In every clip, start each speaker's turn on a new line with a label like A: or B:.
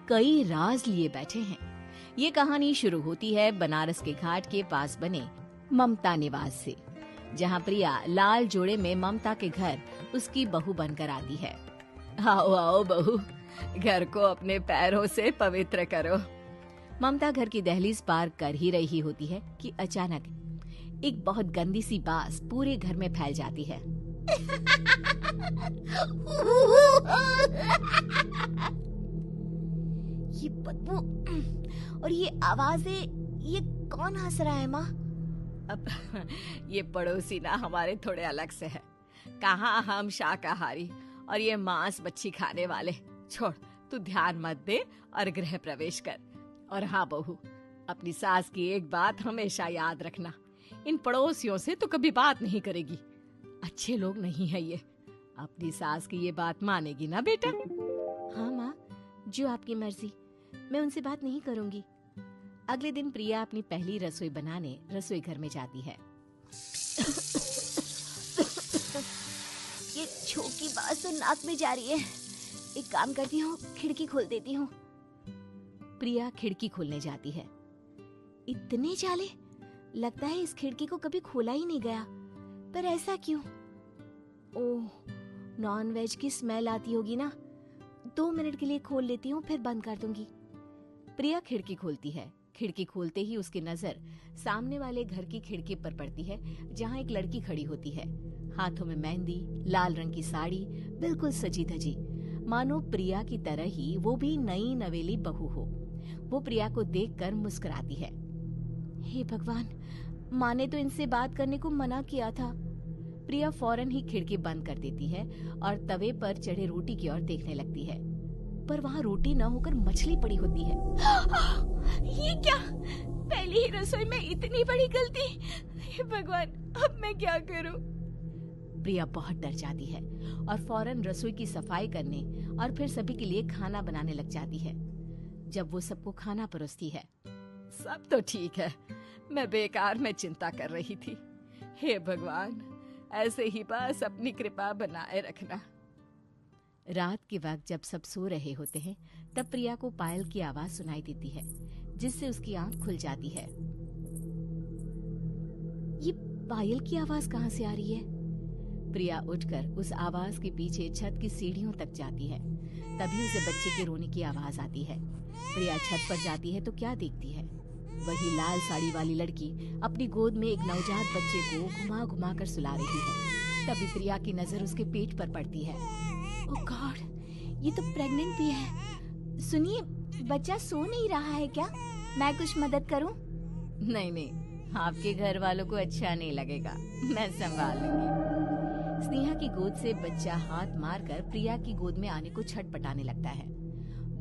A: कई राज लिए बैठे हैं। ये कहानी शुरू होती है बनारस के घाट के पास बने ममता निवास से, जहाँ प्रिया लाल जोड़े में ममता के घर उसकी बहू बनकर आती है। आओ आओ बहू, घर को अपने पैरों से पवित्र करो। ममता घर की दहलीज पार कर ही रही होती है कि अचानक एक बहुत गंदी सी बास पूरे घर में फैल जाती है। ये बदबू और ये आवाजें, ये कौन हंस रहा है माँ? अब ये पड़ोसी ना हमारे थोड़े अलग से है। कहाँ हम शाकाहारी और ये मांस मच्छी खाने वाले। छोड़, तू ध्यान मत दे और गृह प्रवेश कर। और हाँ बहू, अपनी सास की एक बात हमेशा याद रखना, इन पड़ोसियों से तो कभी बात नहीं करेगी। अच्छे लोग नहीं है ये। अपनी सास की ये बात मानेगी ना बेटा? हाँ माँ, जो आपकी मर्जी, मैं उनसे बात नहीं करूंगी। अगले दिन प्रिया अपनी पहली रसोई बनाने रसोई घर में जाती है। ये छोटी बात तो नाक में जा रही है। एक काम करती हूँ, खिड़की खोल देती हूँ। प्रिया खिड़की खोलने जाती है। इतने जाले, लगता है इस खिड़की को कभी खोला ही नहीं गया। पर ऐसा क्यों? ओह, नॉनवेज की स्मेल आती होगी ना। 2 मिनट के लिए खोल लेती हूँ, फिर बंद कर दूंगी। प्रिया खिड़की खोलती है। खिड़की खोलते ही उसकी नजर सामने वाले घर की खिड़की पर पड़ती है, जहाँ एक लड़की खड़ी होती है। हाथों में मेहंदी, लाल रंग की साड़ी, बिल्कुल सजी धजी, मानो प्रिया की तरह ही वो भी नई नवेली बहू हो। वो प्रिया को देखकर मुस्कुराती है। हे भगवान, माँ ने तो इनसे बात करने को मना किया था। प्रिया फौरन ही खिड़की बंद कर देती है और तवे पर चढ़े रोटी की ओर देखने लगती है, पर वहाँ रोटी न होकर मछली पड़ी होती है। ये क्या? पहली ही रसोई में इतनी बड़ी गलती! हे भगवान, अब मैं क्या करूं? प्रिया बहुत डर जाती है और फौरन रसोई की सफाई करने और फिर सभी के लिए खाना बनाने लग जाती है। जब वो सबको खाना परोसती है, सब तो ठीक है, मैं बेकार में चिंता कर रही थी। हे भगवान, ऐसे ही बस अपनी कृपा बनाए रखना। रात के वक्त जब सब सो रहे होते हैं, तब प्रिया को पायल की आवाज सुनाई देती है, जिससे उसकी आंख खुल जाती है। ये पायल की आवाज कहाँ से आ रही है? प्रिया उठकर उस आवाज के पीछे छत की सीढ़ियों तक जाती है। तभी उसे बच्चे के रोने की आवाज आती है। प्रिया छत पर जाती है तो क्या देखती है? वही लाल साड़ी वाली लड़की अपनी गोद में एक नवजात बच्चे को घुमा घुमा कर सुला रही है। तभी प्रिया की नजर उसके पेट पर पड़ती है। ओह गॉड, ये तो प्रेग्नेंट भी है। सुनिए, बच्चा सो नहीं रहा है क्या? मैं कुछ मदद करूं? नहीं नहीं, आपके घर वालों को अच्छा नहीं लगेगा, मैं संभाल लूंगी। स्नेहा की गोद से बच्चा हाथ मारकर प्रिया की गोद में आने को छटपटाने लगता है।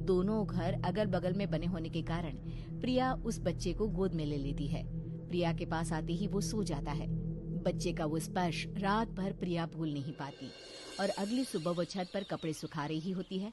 A: दोनों घर अगल बगल में बने होने के कारण प्रिया उस बच्चे को गोद में ले लेती है। प्रिया के पास आते ही वो सो जाता है। बच्चे का वो स्पर्श रात भर प्रिया भूल नहीं पाती और अगली सुबह वो छत पर कपड़े सुखा रही होती है